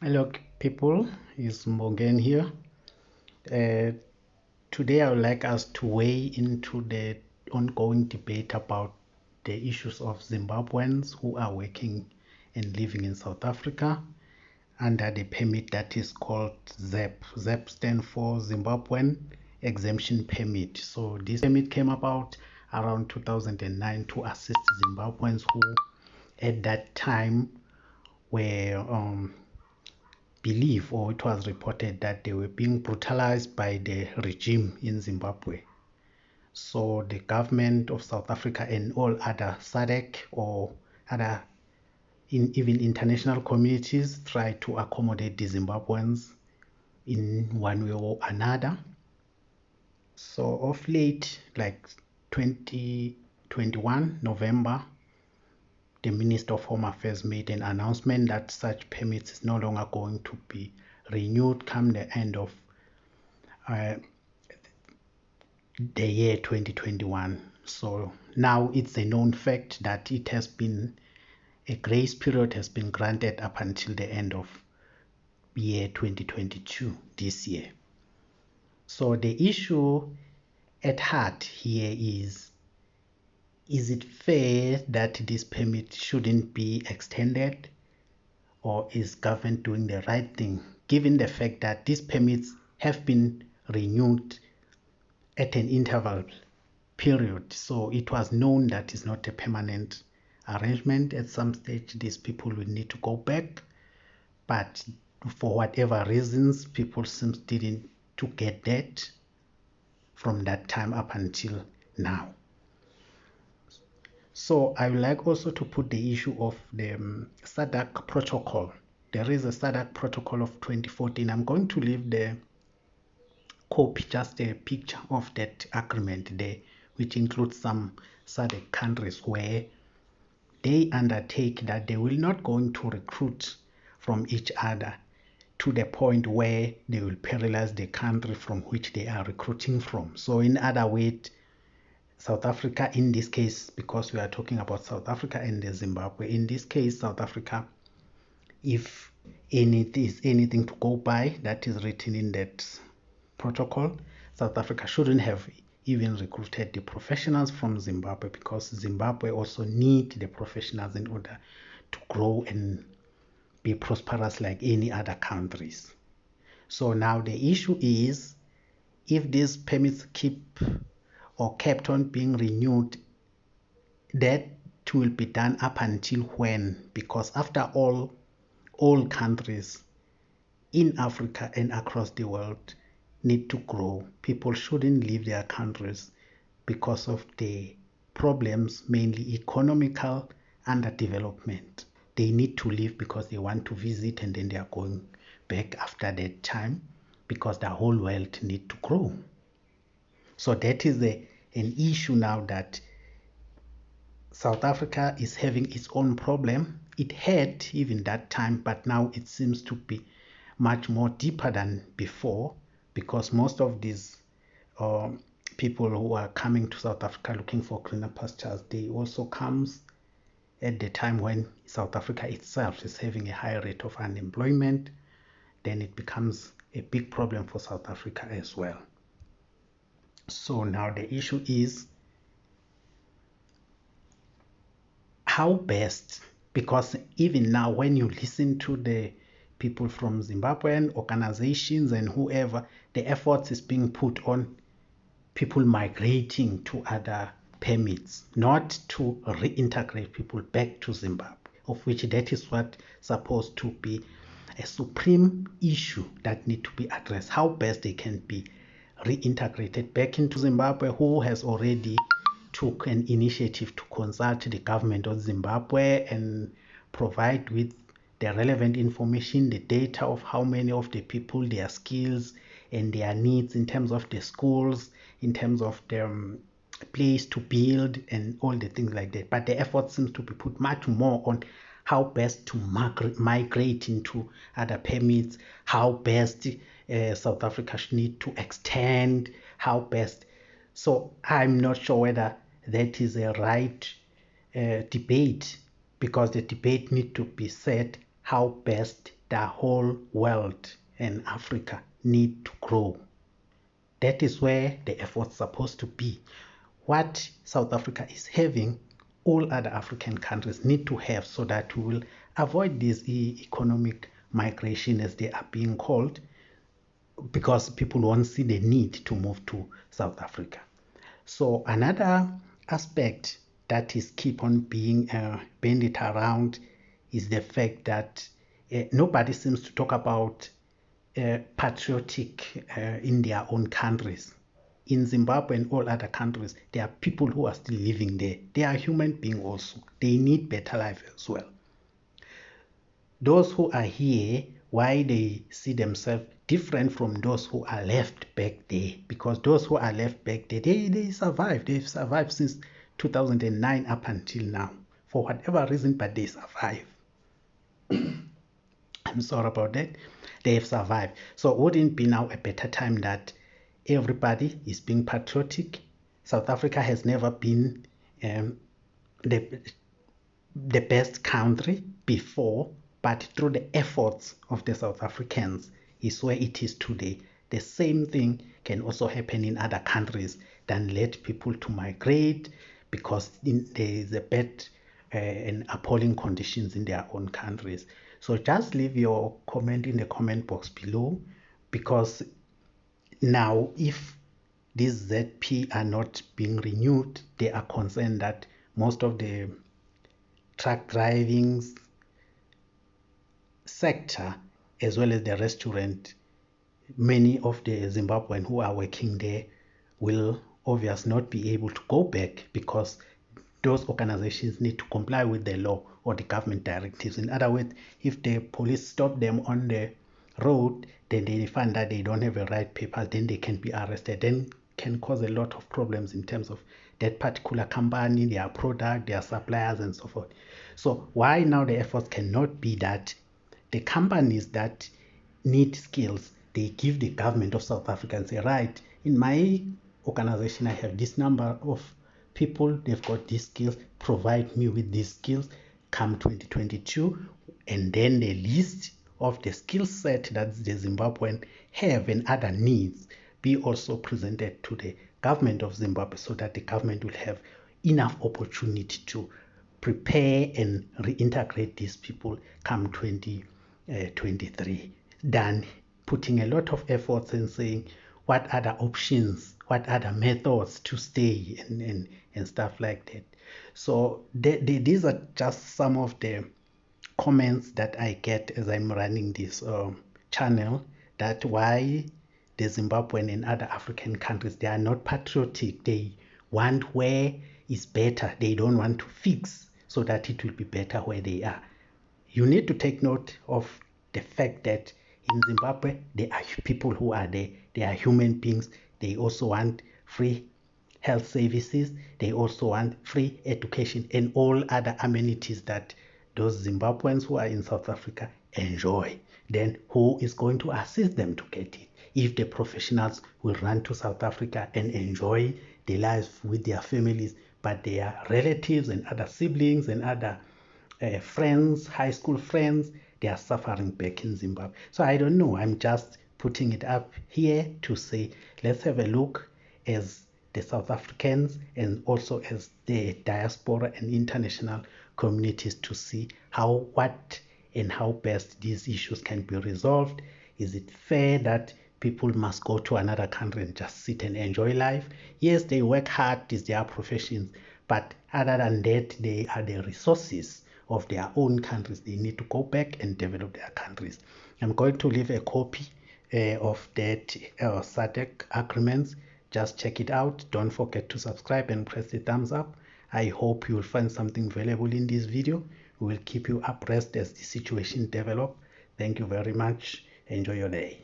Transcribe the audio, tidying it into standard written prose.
Hello people, it's Morgan here. Today I would like us to weigh into the ongoing debate about the issues of Zimbabweans who are working and living in South Africa under the permit that is called ZEP. ZEP stands for Zimbabwean Exemption Permit. So this permit came about around 2009 to assist Zimbabweans who at that time were believe, or it was reported that they were being brutalized by the regime in Zimbabwe. So the government of South Africa and all other SADC or other even international communities try to accommodate the Zimbabweans in one way or another. So of late, like 2021 November, the Minister of Home Affairs made an announcement that such permits is no longer going to be renewed come the end of the year 2021. So now it's a known fact that it has been a grace period has been granted up until the end of year 2022 this year. So the issue at heart here is it fair that this permit shouldn't be extended, or is government doing the right thing given the fact that these permits have been renewed at an interval period? So it was known that it's not a permanent arrangement. At some stage these people will need to go back, but for whatever reasons people seems didn't to get that from that time up until now. So I would like also to put the issue of the SADC Protocol. There is a SADC Protocol of 2014. I'm going to leave the copy, just a picture of that agreement there, which includes some SADC countries where they undertake that they will not going to recruit from each other to the point where they will paralyze the country from which they are recruiting from. So in other words, South Africa in this case, because we are talking about South Africa and the Zimbabwe, in this case South Africa, if anything to go by that is written in that protocol, South Africa shouldn't have even recruited the professionals from Zimbabwe, because Zimbabwe also need the professionals in order to grow and be prosperous like any other countries. So now the issue is, if these permits kept on being renewed, that will be done up until when? Because after all countries in Africa and across the world need to grow. People shouldn't leave their countries because of the problems, mainly economical underdevelopment. They need to leave because they want to visit, and then they are going back after that time because the whole world need to grow. So that is an issue now that South Africa is having its own problem. It had even that time, but now it seems to be much more deeper than before, because most of these people who are coming to South Africa looking for greener pastures, they also comes at the time when South Africa itself is having a high rate of unemployment. Then it becomes a big problem for South Africa as well. So now the issue is how best, because even now when you listen to the people from Zimbabwean organizations and whoever, the efforts is being put on people migrating to other permits, not to reintegrate people back to Zimbabwe, of which that is what supposed to be a supreme issue that need to be addressed. How best they can be reintegrated back into Zimbabwe, who has already took an initiative to consult the government of Zimbabwe and provide with the relevant information, the data of how many of the people, their skills and their needs in terms of the schools, in terms of the place to build and all the things like that. But the effort seems to be put much more on how best to migrate into other permits, how best South Africa should need to extend, how best. So I'm not sure whether that is a right debate, because the debate need to be set how best the whole world and Africa need to grow. That is where the effort's supposed to be. What South Africa is having, all other African countries need to have, so that we will avoid this economic migration, as they are being called, because people won't see the need to move to South Africa. So another aspect that is keep on being bandied around is the fact that nobody seems to talk about patriotic in their own countries. In Zimbabwe and all other countries, there are people who are still living there. They are human beings also. They need better life as well. Those who are here, why they see themselves different from those who are left back there, because those who are left back there, they survived. They've survived since 2009 up until now, for whatever reason, but they survive. I'm sorry about that. They have survived. So wouldn't it be now a better time that everybody is being patriotic? South Africa has never been the best country before, but through the efforts of the South Africans is where it is today. The same thing can also happen in other countries than let people to migrate because there is a bad and appalling conditions in their own countries. So just leave your comment in the comment box below, because now if these ZP are not being renewed, they are concerned that most of the truck driving sector, as well as the restaurant, many of the Zimbabweans who are working there will obviously not be able to go back, because those organizations need to comply with the law or the government directives. In other words, if the police stop them on the road, then they find that they don't have the right papers, then they can be arrested, then can cause a lot of problems in terms of that particular company, their product, their suppliers, and so forth. So why now the efforts cannot be that the companies that need skills, they give the government of South Africa and say, right, in my organization, I have this number of people, they've got these skills, provide me with these skills come 2022, and then the list of the skill set that the Zimbabwean have and other needs be also presented to the government of Zimbabwe, so that the government will have enough opportunity to prepare and reintegrate these people come 2023, than putting a lot of efforts and saying what other options, what other methods to stay and stuff like that. So these are just some of the comments that I get as I'm running this channel, that why the Zimbabwean and other African countries, they are not patriotic. They want where is better. They don't want to fix so that it will be better where they are. You need to take note of the fact that in Zimbabwe, there are people who are there. They are human beings. They also want free health services. They also want free education and all other amenities that those Zimbabweans who are in South Africa enjoy. Then who is going to assist them to get it? If the professionals will run to South Africa and enjoy their lives with their families, but their relatives and other siblings and other friends, high school friends, they are suffering back in Zimbabwe. So I don't know. I'm just putting it up here to say, let's have a look as the South Africans and also as the diaspora and international communities to see what and how best these issues can be resolved. Is it fair that people must go to another country and just sit and enjoy life? Yes, they work hard, it's their professions, but other than that, they are the resources of their own countries. They need to go back and develop their countries. I'm going to leave a copy of that SADC agreements. Just check it out. Don't forget to subscribe and press the thumbs up. I hope you will find something valuable in this video. We will keep you abreast as the situation develops. Thank you very much. Enjoy your day.